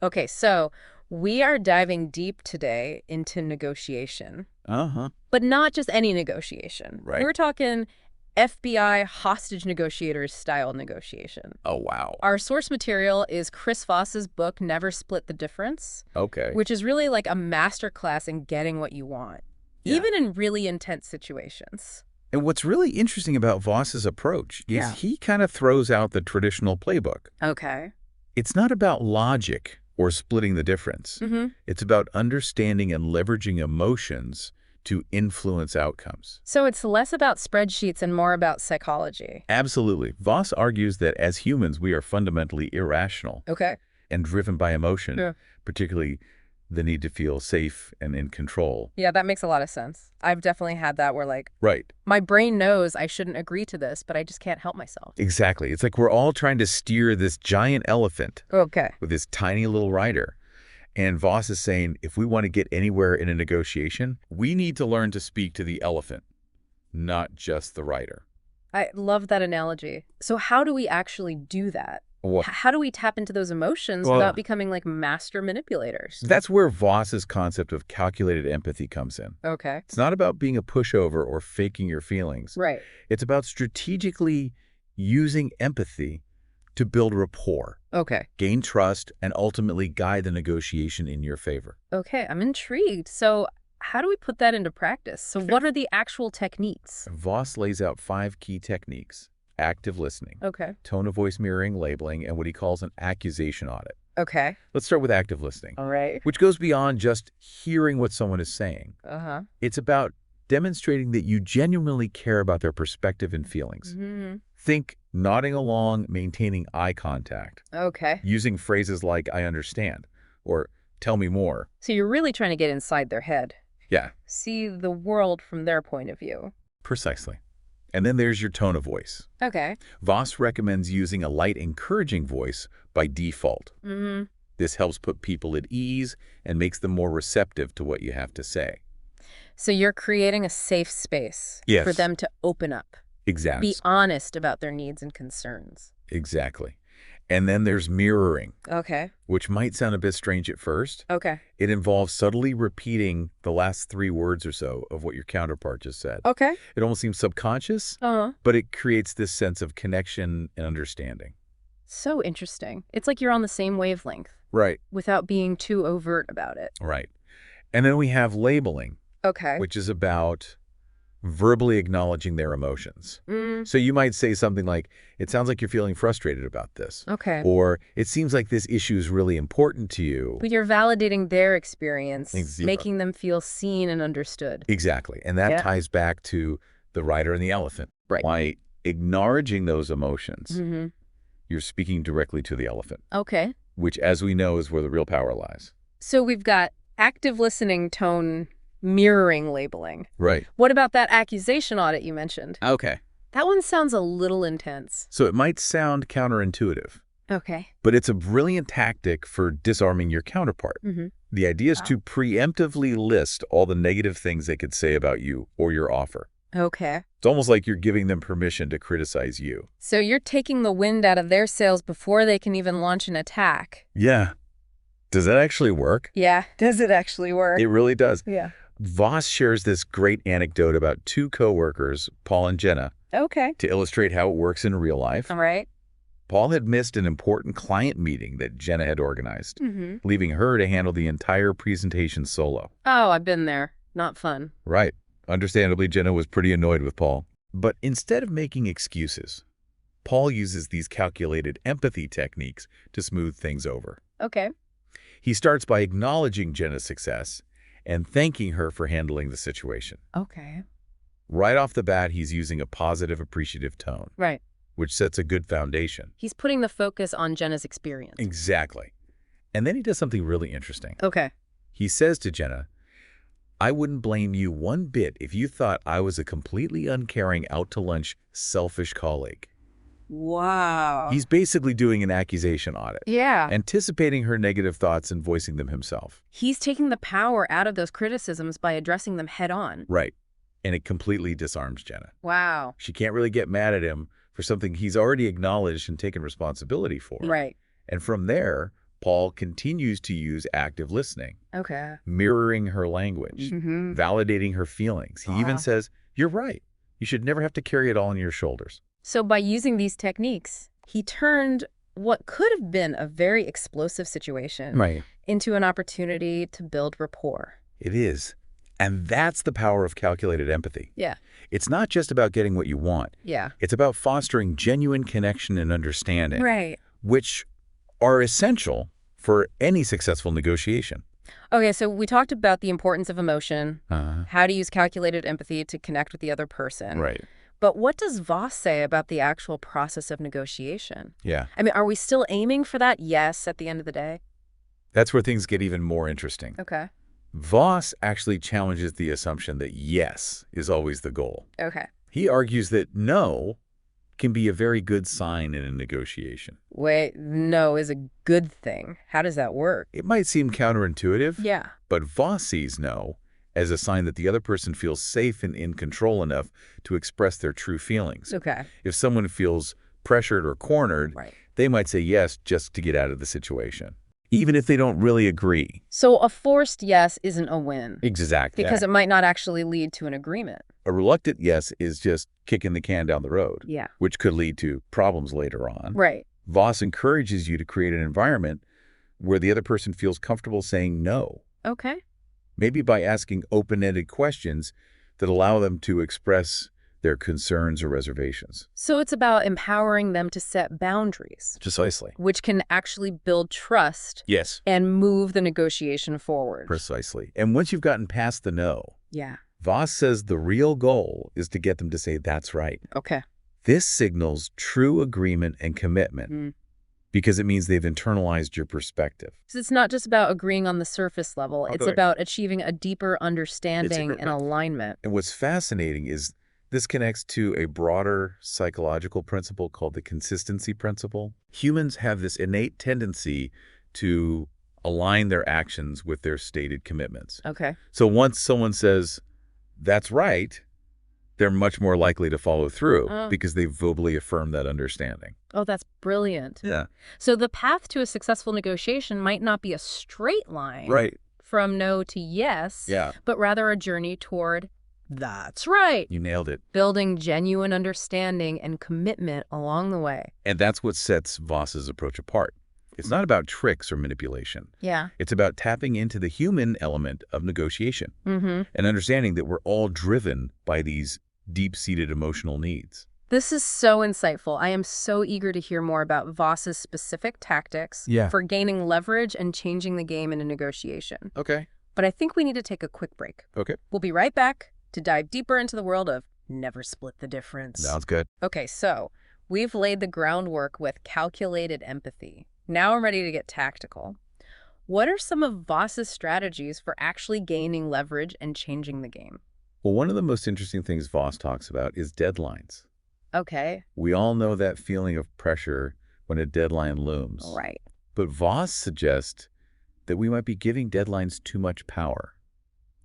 Okay, so we are diving deep today into negotiation, Uh-huh. but not just any negotiation. Right. We're talking FBI hostage negotiators style negotiation. Oh, wow. Our source material is Chris Voss's book, Never Split the Difference, Okay. which is really like a masterclass in getting what you want, Yeah. even in really intense situations. And what's really interesting about Voss's approach is Yeah. he kind of throws out the traditional playbook. Okay. It's not about logic or splitting the difference. Mm-hmm. It's about understanding and leveraging emotions to influence outcomes. So it's less about spreadsheets and more about psychology. Absolutely. Voss argues that as humans, we are fundamentally irrational Okay. and driven by emotion, Yeah. particularly the need to feel safe and in control. Yeah, that makes a lot of sense. I've definitely had that where, like, Right. my brain knows I shouldn't agree to this, but I just can't help myself. Exactly. It's like we're all trying to steer this giant elephant Okay. with this tiny little rider. And Voss is saying if we want to get anywhere in a negotiation, we need to learn to speak to the elephant, not just the rider. I love that analogy. So how do we actually do that? Well, How do we tap into those emotions Well- without becoming like master manipulators? that's where Voss's concept of calculated empathy comes in. Okay. It's not about being a pushover or faking your feelings. Right. It's about strategically using empathy to build rapport, Okay. gain trust, and ultimately guide the negotiation in your favor. Okay, I'm intrigued. So how do we put that into practice? So what are the actual techniques? Voss lays out 5 key techniques: active listening, Okay. tone of voice mirroring, labeling, and what he calls an accusation audit. Okay. Let's start with active listening, All right. which goes beyond just hearing what someone is saying. Uh-huh. It's about demonstrating that you genuinely care about their perspective and feelings. Mm-hmm. Think nodding along, maintaining eye contact, Okay. using phrases like "I understand" or "tell me more." So you're really trying to get inside their head. Yeah, See the world from their point of view. precisely. And then there's your tone of voice. Okay. Voss recommends using a light, encouraging voice by default. Mm-hmm. This helps put people at ease and makes them more receptive to what you have to say. So you're creating a safe space Yes. for them to open up, Exactly. be honest about their needs and concerns. Exactly. And then there's mirroring, Okay. which might sound a bit strange at first. Okay. It involves subtly repeating the last 3 words or so of what your counterpart just said. Okay. It almost seems subconscious, Uh-huh. but it creates this sense of connection and understanding. So interesting. It's like you're on the same wavelength Right. without being too overt about it. Right. And then we have labeling, Okay. which is about verbally acknowledging their emotions. Mm, So you might say something like, "It sounds like you're feeling frustrated about this." okay. Or, "It seems like this issue is really important to you." But you're validating their experience, Exactly. making them feel seen and understood. Exactly. And that Yeah. ties back to the rider and the elephant. Right. By acknowledging those emotions, Mm-hmm. you're speaking directly to the elephant, Okay. which, as we know, is where the real power lies. So we've got active listening, tone, mirroring, labeling. Right. What about that accusation audit you mentioned? Okay. That one sounds a little intense. So it might sound counterintuitive, Okay. but it's a brilliant tactic for disarming your counterpart. Mm-hmm. The idea is to preemptively list all the negative things they could say about you or your offer. Okay. It's almost like you're giving them permission to criticize you. So you're taking the wind out of their sails before they can even launch an attack. Yeah. Does that actually work? Yeah. Does it actually work? It really does. Yeah. Voss shares this great anecdote about 2 coworkers, Paul and Jenna, Okay. to illustrate how it works in real life. All right. Paul had missed an important client meeting that Jenna had organized, Mm-hmm. leaving her to handle the entire presentation solo. Oh, I've been there. Not fun. Right. Understandably, Jenna was pretty annoyed with Paul. But instead of making excuses, Paul uses these calculated empathy techniques to smooth things over. Okay. He starts by acknowledging Jenna's success and thanking her for handling the situation. Okay. Right off the bat, he's using a positive, appreciative tone, Right. which sets a good foundation. He's putting the focus on Jenna's experience. Exactly. And then he does something really interesting. Okay. He says to Jenna, "I wouldn't blame you one bit if you thought I was a completely uncaring, out-to-lunch, selfish colleague." Wow. He's basically doing an accusation audit, Yeah. anticipating her negative thoughts and voicing them himself. He's taking the power out of those criticisms by addressing them head on. Right. And it completely disarms Jenna. Wow. She can't really get mad at him for something he's already acknowledged and taken responsibility for. Right. And from there, Paul continues to use active listening, Okay. mirroring her language, Mm-hmm. validating her feelings. He even says, "You're right. You should never have to carry it all on your shoulders." So by using these techniques, he turned what could have been a very explosive situation Right. into an opportunity to build rapport. It is. And that's the power of calculated empathy. Yeah. It's not just about getting what you want. Yeah. It's about fostering genuine connection and understanding, Right. which are essential for any successful negotiation. Okay, so we talked about the importance of emotion, Uh, how to use calculated empathy to connect with the other person. right. But what does Voss say about the actual process of negotiation? Yeah. I mean, are we still aiming for that yes at the end of the day? That's where things get even more interesting. Okay. Voss actually challenges the assumption that yes is always the goal. Okay. He argues that no can be a very good sign in a negotiation. Wait, no is a good thing. How does that work? It might seem counterintuitive, Yeah. but Voss sees no as a sign that the other person feels safe and in control enough to express their true feelings. Okay. If someone feels pressured or cornered, Right. they might say yes just to get out of the situation, even if they don't really agree. So a forced yes isn't a win Exactly. because it might not actually lead to an agreement. A reluctant yes is just kicking the can down the road, Yeah. which could lead to problems later on. Right. Voss encourages you to create an environment where the other person feels comfortable saying no, Okay. maybe by asking open-ended questions that allow them to express their concerns or reservations. So it's about empowering them to set boundaries, Precisely. which can actually build trust Yes. and move the negotiation forward. Precisely. And once you've gotten past the no, Yeah. Voss says the real goal is to get them to say, "That's right." Okay. This signals true agreement and commitment Mm. because it means they've internalized your perspective. So it's not just about agreeing on the surface level. It's Okay. about achieving a deeper understanding and alignment. And what's fascinating is this connects to a broader psychological principle called the consistency principle. Humans have this innate tendency to align their actions with their stated commitments. Okay. So once someone says, "That's right," they're much more likely to follow through Oh. because they verbally affirm that understanding. Oh, that's brilliant. Yeah. So the path to a successful negotiation might not be a straight line Right. from no to yes, Yeah. but rather a journey toward that's right, You nailed it. building genuine understanding and commitment along the way. And that's what sets Voss's approach apart. It's not about tricks or manipulation. Yeah. It's about tapping into the human element of negotiation Mm-hmm. and understanding that we're all driven by these deep-seated emotional needs. This is so insightful. I am so eager to hear more about Voss's specific tactics Yeah. for gaining leverage and changing the game in a negotiation. Okay. But I think we need to take a quick break. Okay. We'll be right back to dive deeper into the world of never split the difference. Sounds good. Okay, so we've laid the groundwork with calculated empathy. Now I'm ready to get tactical. What are some of Voss's strategies for actually gaining leverage and changing the game? Well, one of the most interesting things Voss talks about is deadlines. Okay, We all know that feeling of pressure when a deadline looms. right. But Voss suggests that we might be giving deadlines too much power.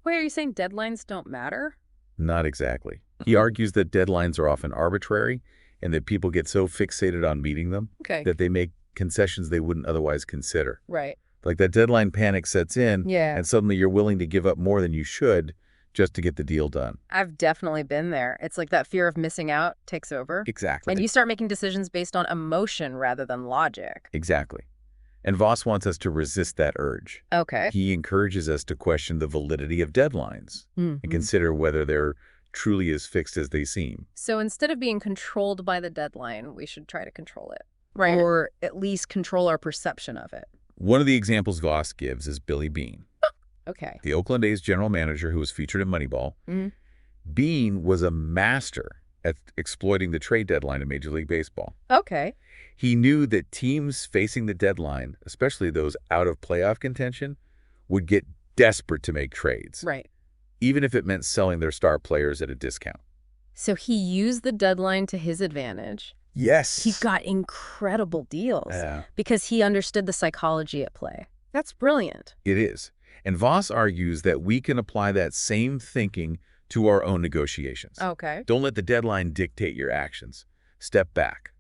Wait, are you saying deadlines don't matter? Not exactly. He argues that deadlines are often arbitrary and that people get so fixated on meeting them Okay, that they make concessions they wouldn't otherwise consider. right. Like that deadline panic sets in, Yeah. and suddenly you're willing to give up more than you should just to get the deal done. I've definitely been there. It's like that fear of missing out takes over. Exactly. And you start making decisions based on emotion rather than logic. Exactly. And Voss wants us to resist that urge. Okay. He encourages us to question the validity of deadlines and Mhm. consider whether they're truly as fixed as they seem. So instead of being controlled by the deadline, we should try to control it. Right. Or at least control our perception of it. One of the examples Voss gives is Billy Beane, Okay. the Oakland A's general manager who was featured in Moneyball. Mhm. Beane was a master at exploiting the trade deadline in Major League Baseball. Okay. He knew that teams facing the deadline, especially those out of playoff contention, would get desperate to make trades, Right. even if it meant selling their star players at a discount. So he used the deadline to his advantage. Yes. He got incredible deals Yeah, because he understood the psychology at play. That's brilliant. it is. And Voss argues that we can apply that same thinking to our own negotiations. Okay. Don't let the deadline dictate your actions. Step back.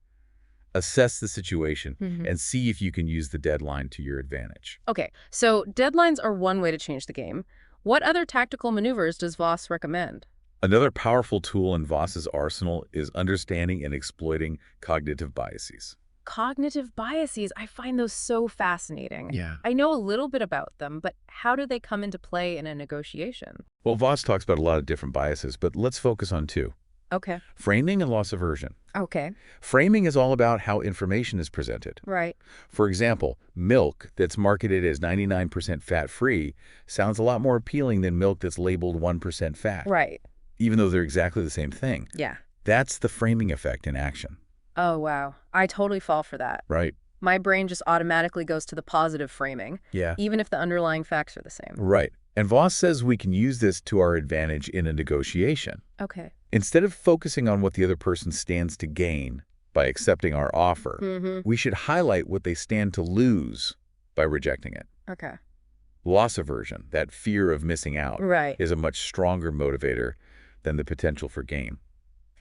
assess the situation, Mhm. and see if you can use the deadline to your advantage. Okay, so deadlines are one way to change the game. What other tactical maneuvers does Voss recommend? Another powerful tool in Voss's arsenal is understanding and exploiting cognitive biases. Cognitive biases, I find those so fascinating. Yeah. I know a little bit about them, but how do they come into play in a negotiation? Well, Voss talks about a lot of different biases, but let's focus on two. Okay. Framing and loss aversion. Okay. Framing is all about how information is presented. Right. For example, milk that's marketed as 99% fat-free sounds a lot more appealing than milk that's labeled 1% fat, Right. even though they're exactly the same thing. Yeah. That's the framing effect in action. Oh, wow. I totally fall for that. Right. My brain just automatically goes to the positive framing, Yeah. even if the underlying facts are the same. Right. And Voss says we can use this to our advantage in a negotiation. Okay. Instead of focusing on what the other person stands to gain by accepting our offer, we should highlight what they stand to lose by rejecting it. Okay. Loss aversion, that fear of missing out, Right. is a much stronger motivator than the potential for gain.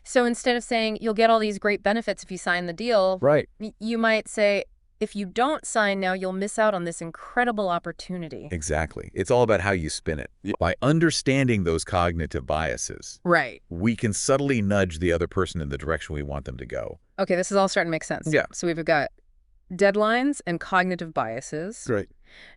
So instead of saying, you'll get all these great benefits if you sign the deal, Right. you might say, if you don't sign now, you'll miss out on this incredible opportunity. Exactly. It's all about how you spin it. By understanding those cognitive biases, Right. we can subtly nudge the other person in the direction we want them to go. Okay, this is all starting to make sense. Yeah. So we've got deadlines and cognitive biases. Great.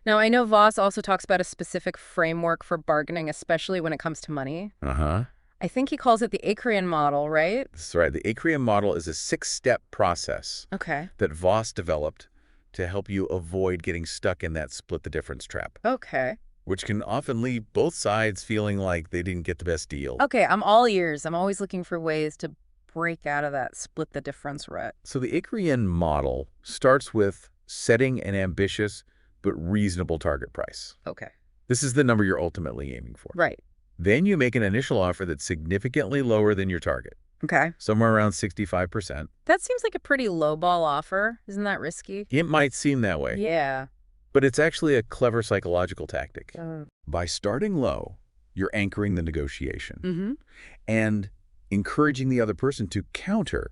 Now, I know Voss also talks about a specific framework for bargaining, especially when it comes to money. Uh-huh. I think he calls it the Ackerman model, right? That's right. The Ackerman model is a 6-step process Okay. that Voss developed to help you avoid getting stuck in that split the difference trap, Okay. which can often leave both sides feeling like they didn't get the best deal. Okay, I'm all ears. I'm always looking for ways to break out of that split the difference rut. So the Ackerman model starts with setting an ambitious but reasonable target price. Okay. This is the number you're ultimately aiming for. Right. Then you make an initial offer that's significantly lower than your target, Okay. somewhere around 65%. That seems like a pretty lowball offer. Isn't that risky? It might seem that way, Yeah. but it's actually a clever psychological tactic. Mm-hmm. By starting low, you're anchoring the negotiation and encouraging the other person to counter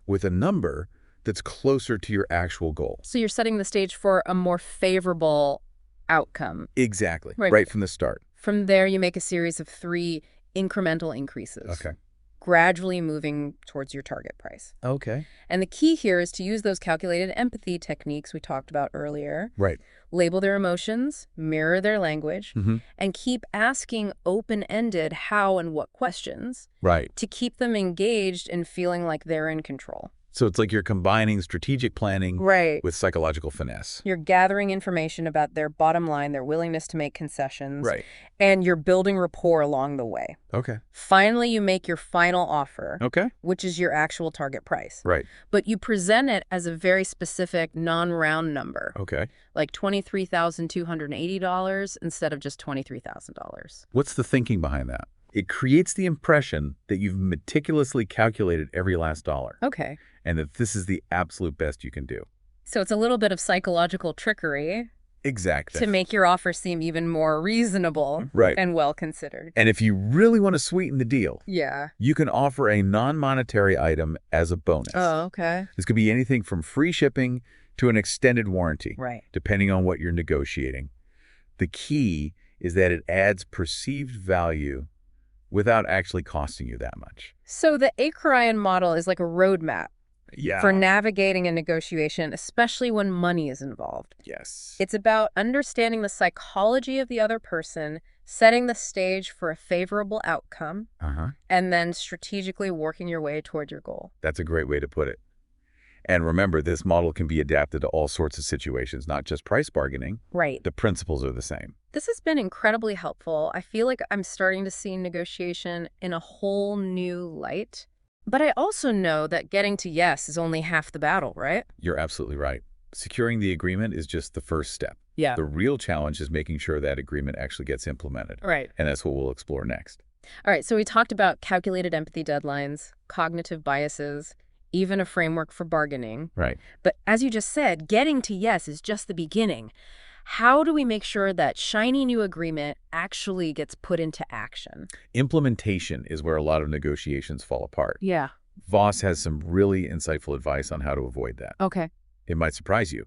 with a number that's closer to your actual goal. So you're setting the stage for a more favorable outcome. Exactly. Right. Right from the start. From there, you make a series of 3 incremental increases. Gradually moving towards your target price. Okay. And the key here is to use those calculated empathy techniques we talked about earlier. Right. Label their emotions, mirror their language, and keep asking open-ended how and what questions Right. to keep them engaged and feeling like they're in control. So it's like you're combining strategic planning Right. with psychological finesse. You're gathering information about their bottom line, their willingness to make concessions, Right. and you're building rapport along the way. Okay. Finally, you make your final offer, Okay. which is your actual target price. Right. But you present it as a very specific non-round number, Okay. like $23,280 instead of just $23,000. What's the thinking behind that? It creates the impression that you've meticulously calculated every last dollar Okay. and that this is the absolute best you can do. So it's a little bit of psychological trickery Exactly. to make your offer seem even more reasonable Right. and well-considered. And if you really want to sweeten the deal, Yeah. you can offer a non-monetary item as a bonus. Oh, okay. This could be anything from free shipping to an extended warranty, Right. depending on what you're negotiating. The key is that it adds perceived value without actually costing you that much. So the Ackerman model is like a roadmap Yeah. for navigating a negotiation, especially when money is involved. Yes. It's about understanding the psychology of the other person, setting the stage for a favorable outcome, and then strategically working your way toward your goal. That's a great way to put it. And remember, this model can be adapted to all sorts of situations, not just price bargaining. Right. The principles are the same. This has been incredibly helpful. I feel like I'm starting to see negotiation in a whole new light. But I also know that getting to yes is only half the battle, right? You're absolutely right. Securing the agreement is just the first step. Yeah. The real challenge is making sure that agreement actually gets implemented. Right. And that's what we'll explore next. All right, so we talked about calculated empathy deadlines, cognitive biases, even a framework for bargaining. Right. But as you just said, getting to yes is just the beginning. How do we make sure that shiny new agreement actually gets put into action? Implementation is where a lot of negotiations fall apart. Yeah. Voss has some really insightful advice on how to avoid that. Okay. It might surprise you,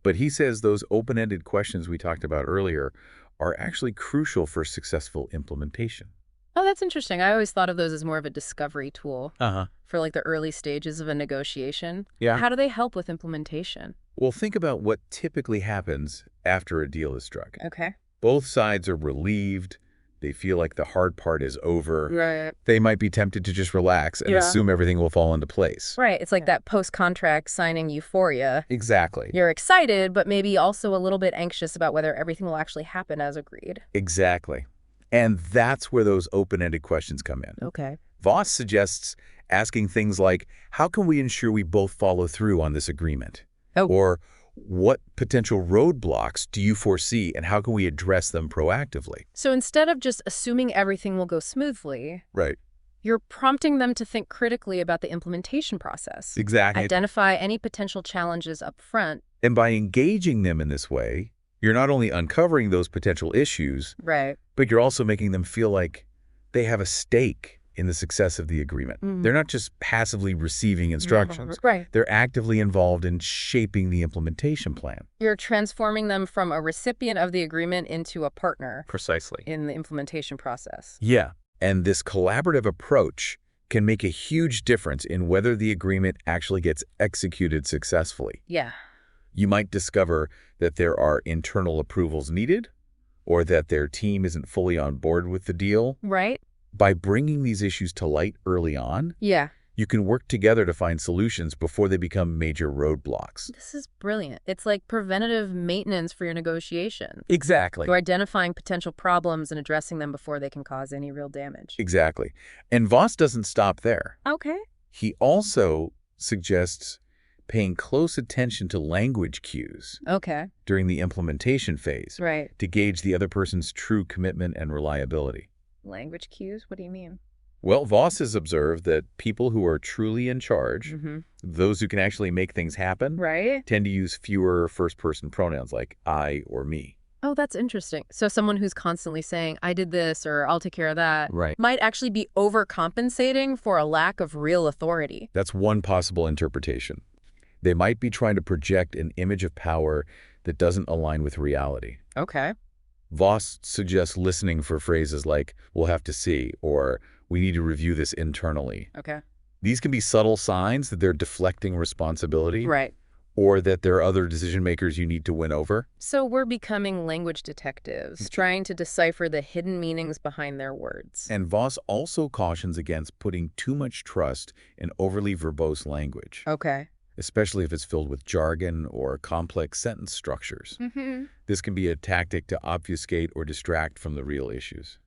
but he says those open-ended questions we talked about earlier are actually crucial for successful implementation. Oh, that's interesting. I always thought of those as more of a discovery tool Uh-huh. for like the early stages of a negotiation. Yeah. How do they help with implementation? Well, think about what typically happens after a deal is struck. Okay. Both sides are relieved. They feel like the hard part is over. Right. They might be tempted to just relax and assume everything will fall into place. Right. It's like that post-contract signing euphoria. Exactly. You're excited, but maybe also a little bit anxious about whether everything will actually happen as agreed. Exactly. And that's where those open-ended questions come in. Okay. Voss suggests asking things like, how can we ensure we both follow through on this agreement? Oh. Or what potential roadblocks do you foresee and how can we address them proactively? So instead of just assuming everything will go smoothly, Right. you're prompting them to think critically about the implementation process. Exactly. Identify any potential challenges up front. And by engaging them in this way, you're not only uncovering those potential issues, Right. but you're also making them feel like they have a stake in the success of the agreement. They're not just passively receiving instructions. Right. They're actively involved in shaping the implementation plan. You're transforming them from a recipient of the agreement into a partner Precisely. in the implementation process. Yeah. And this collaborative approach can make a huge difference in whether the agreement actually gets executed successfully. Yeah. You might discover that there are internal approvals needed or that their team isn't fully on board with the deal. Right? By bringing these issues to light early on, Yeah. you can work together to find solutions before they become major roadblocks. This is brilliant. It's like preventative maintenance for your negotiation. Exactly. You're identifying potential problems and addressing them before they can cause any real damage. Exactly. And Voss doesn't stop there. Okay. He also suggests paying close attention to language cues Okay. during the implementation phase Right. to gauge the other person's true commitment and reliability. Language cues? What do you mean? Well, Voss has observed that people who are truly in charge, those who can actually make things happen, Right? tend to use fewer first-person pronouns like I or me. Oh, that's interesting. So someone who's constantly saying, I did this or I'll take care of that, Right. might actually be overcompensating for a lack of real authority. That's one possible interpretation. They might be trying to project an image of power that doesn't align with reality. Okay. Voss suggests listening for phrases like, we'll have to see, or we need to review this internally. Okay. These can be subtle signs that they're deflecting responsibility, Right. or that there are other decision makers you need to win over. So we're becoming language detectives, trying to decipher the hidden meanings behind their words. And Voss also cautions against putting too much trust in overly verbose language, Okay. especially if it's filled with jargon or complex sentence structures. This can be a tactic to obfuscate or distract from the real issues.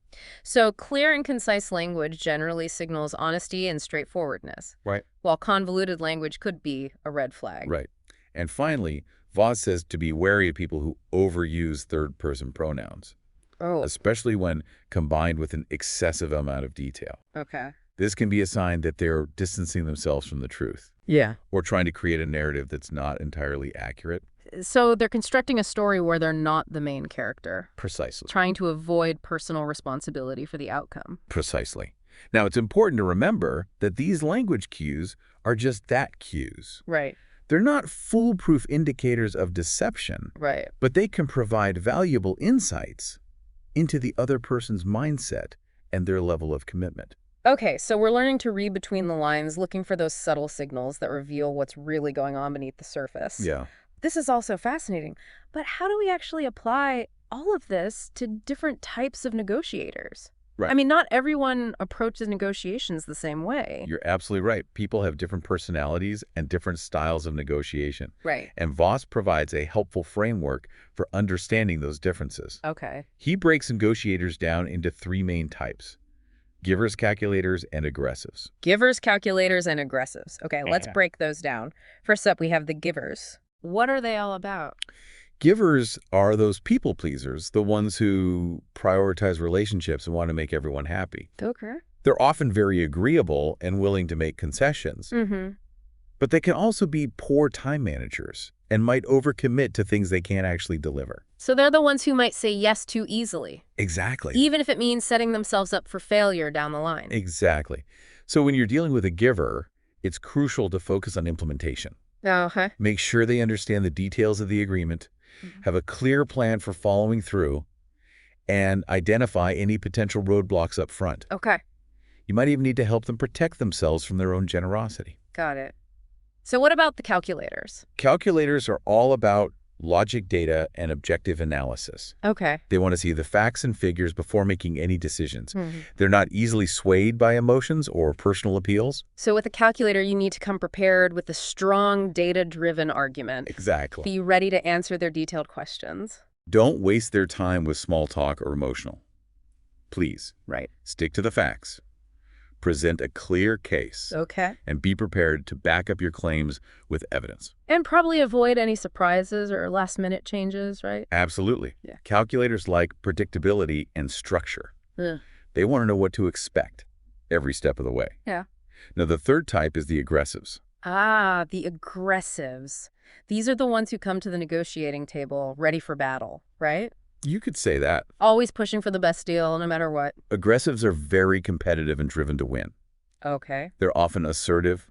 So clear and concise language generally signals honesty and straightforwardness, Right. while convoluted language could be a red flag. Right. And finally, Voss says to be wary of people who overuse third-person pronouns, Oh, especially when combined with an excessive amount of detail. okay. This can be a sign that they're distancing themselves from the truth Yeah. or trying to create a narrative that's not entirely accurate. So they're constructing a story where they're not the main character, Precisely. trying to avoid personal responsibility for the outcome. Precisely. Now, it's important to remember that these language cues are just that, cues. Right. They're not foolproof indicators of deception, Right. but they can provide valuable insights into the other person's mindset and their level of commitment. Okay, so we're learning to read between the lines, looking for those subtle signals that reveal what's really going on beneath the surface. Yeah. This is also fascinating. But how do we actually apply all of this to different types of negotiators? Right. I mean, not everyone approaches negotiations the same way. You're absolutely right. People have different personalities and different styles of negotiation. Right. And Voss provides a helpful framework for understanding those differences. Okay. He breaks negotiators down into three main types: givers, calculators, and aggressives. Givers, calculators, and aggressives. Okay, let's break those down. First up, we have the givers. What are they all about? Givers are those people pleasers, the ones who prioritize relationships and want to make everyone happy. Okay. They're often very agreeable and willing to make concessions, but they can also be poor time managers and might overcommit to things they can't actually deliver. So they're the ones who might say yes too easily, Exactly. even if it means setting themselves up for failure down the line. Exactly. So when you're dealing with a giver, it's crucial to focus on implementation. Okay. Make sure they understand the details of the agreement, have a clear plan for following through, and identify any potential roadblocks up front. Okay. You might even need to help them protect themselves from their own generosity. Got it. So what about the calculators? Calculators are all about logic data and objective analysis. Okay. They want to see the facts and figures before making any decisions. Hmm. They're not easily swayed by emotions or personal appeals. So with a calculator, you need to come prepared with a strong data-driven argument. Exactly. Be ready to answer their detailed questions. Don't waste their time with small talk or emotional. Please, Right. stick to the facts. Present a clear case. Okay. And be prepared to back up your claims with evidence. And probably avoid any surprises or last-minute changes, right? Absolutely. Yeah. Calculators like predictability and structure. Ugh. They want to know what to expect every step of the way. Yeah. Now, the third type is the aggressives. Ah, the aggressives. These are the ones who come to the negotiating table ready for battle, right? You could say that. Always pushing for the best deal, no matter what. Aggressives are very competitive and driven to win. Okay. They're often assertive,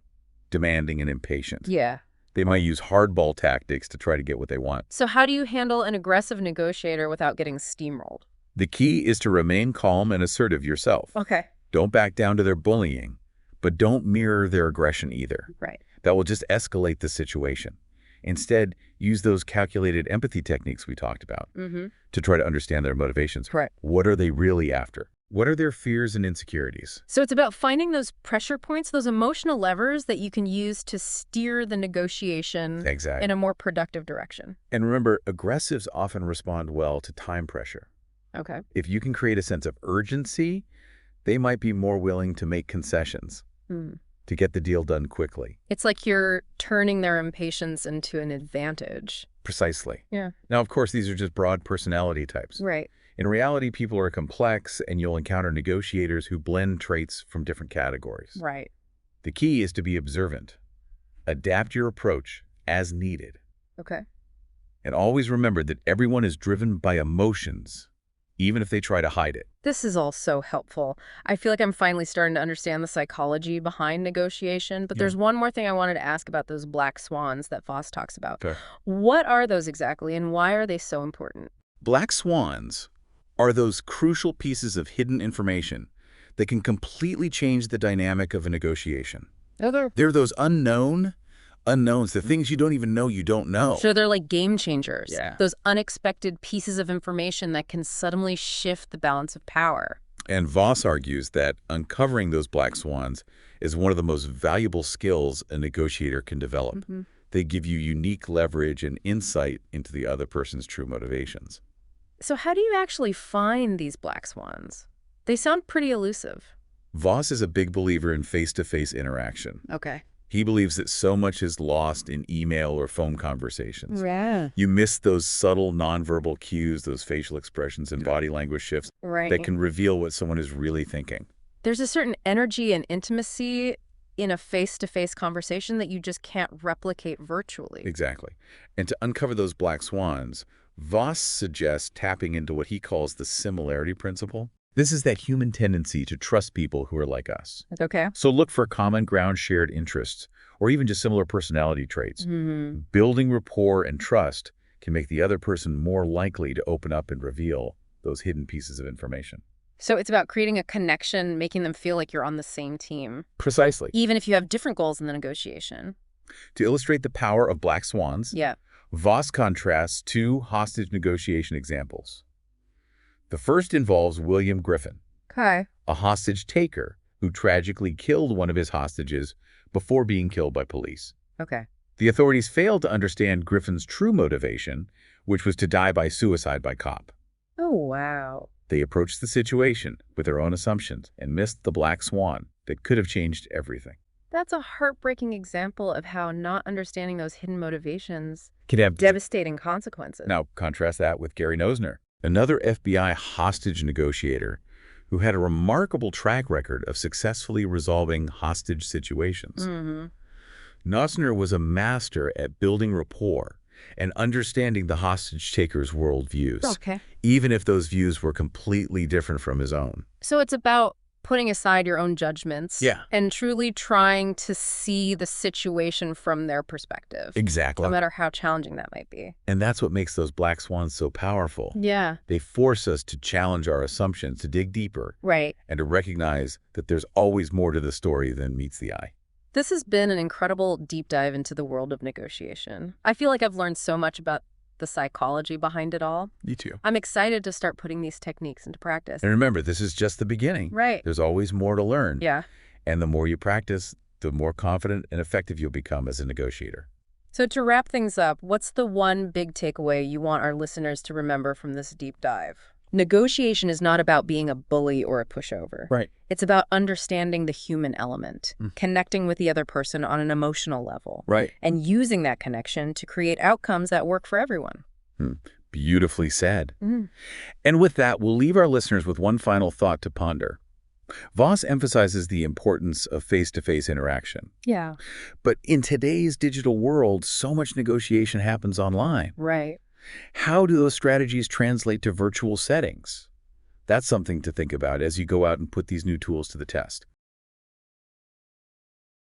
demanding, and impatient. Yeah. They might use hardball tactics to try to get what they want. So how do you handle an aggressive negotiator without getting steamrolled? The key is to remain calm and assertive yourself. Okay. Don't back down to their bullying, but don't mirror their aggression either. Right. That will just escalate the situation. Instead, use those calculated empathy techniques we talked about to try to understand their motivations. Right. What are they really after? What are their fears and insecurities? So it's about finding those pressure points, those emotional levers that you can use to steer the negotiation Exactly. in a more productive direction. And remember, aggressives often respond well to time pressure. Okay. If you can create a sense of urgency, they might be more willing to make concessions to get the deal done quickly. It's like you're turning their impatience into an advantage. Precisely. Yeah. Now, of course, these are just broad personality types. Right. In reality, people are complex, and you'll encounter negotiators who blend traits from different categories. Right. The key is to be observant. Adapt your approach as needed. Okay. And always remember that everyone is driven by emotions, even if they try to hide it. This is all so helpful. I feel like I'm finally starting to understand the psychology behind negotiation, but there's one more thing I wanted to ask about those black swans that Voss talks about. Okay. What are those exactly, and why are they so important? Black swans are those crucial pieces of hidden information that can completely change the dynamic of a negotiation. They're those unknowns, the things you don't even know you don't know. So they're like game changers. Yeah. Those unexpected pieces of information that can suddenly shift the balance of power. And Voss argues that uncovering those black swans is one of the most valuable skills a negotiator can develop. They give you unique leverage and insight into the other person's true motivations. So how do you actually find these black swans? They sound pretty elusive. Voss is a big believer in face-to-face interaction. Okay. He believes that so much is lost in email or phone conversations. Yeah. You miss those subtle nonverbal cues, those facial expressions and body language shifts Right. that can reveal what someone is really thinking. There's a certain energy and intimacy in a face-to-face conversation that you just can't replicate virtually. Exactly. And to uncover those black swans, Voss suggests tapping into what he calls the similarity principle. This is that human tendency to trust people who are like us. Okay. So look for common ground, shared interests, or even just similar personality traits. Building rapport and trust can make the other person more likely to open up and reveal those hidden pieces of information. So it's about creating a connection, making them feel like you're on the same team, Precisely. even if you have different goals in the negotiation. To illustrate the power of black swans, Yeah. Voss contrasts two hostage negotiation examples. The first involves William Griffin, Okay. a hostage taker who tragically killed one of his hostages before being killed by police. Okay. The authorities failed to understand Griffin's true motivation, which was to die by suicide by cop. Oh, wow. They approached the situation with their own assumptions and missed the black swan that could have changed everything. That's a heartbreaking example of how not understanding those hidden motivations Can have devastating consequences. Now, contrast that with Gary Nosner, another FBI hostage negotiator who had a remarkable track record of successfully resolving hostage situations. Nosner was a master at building rapport and understanding the hostage taker's worldviews, Okay. even if those views were completely different from his own. So it's about putting aside your own judgments Yeah. and truly trying to see the situation from their perspective, Exactly. no matter how challenging that might be. And that's what makes those black swans so powerful. Yeah. They force us to challenge our assumptions, to dig deeper, Right. and to recognize that there's always more to the story than meets the eye. This has been an incredible deep dive into the world of negotiation. I feel like I've learned so much about the psychology behind it all. Me too. I'm excited to start putting these techniques into practice. And remember, this is just the beginning. Right. There's always more to learn. Yeah. And the more you practice, the more confident and effective you'll become as a negotiator. So to wrap things up, what's the one big takeaway you want our listeners to remember from this deep dive? Negotiation is not about being a bully or a pushover. Right. It's about understanding the human element, connecting with the other person on an emotional level, Right. and using that connection to create outcomes that work for everyone. Beautifully said. And with that, we'll leave our listeners with one final thought to ponder. Voss emphasizes the importance of face-to-face interaction. Yeah. But in today's digital world, so much negotiation happens online. Right. How do those strategies translate to virtual settings? That's something to think about as you go out and put these new tools to the test.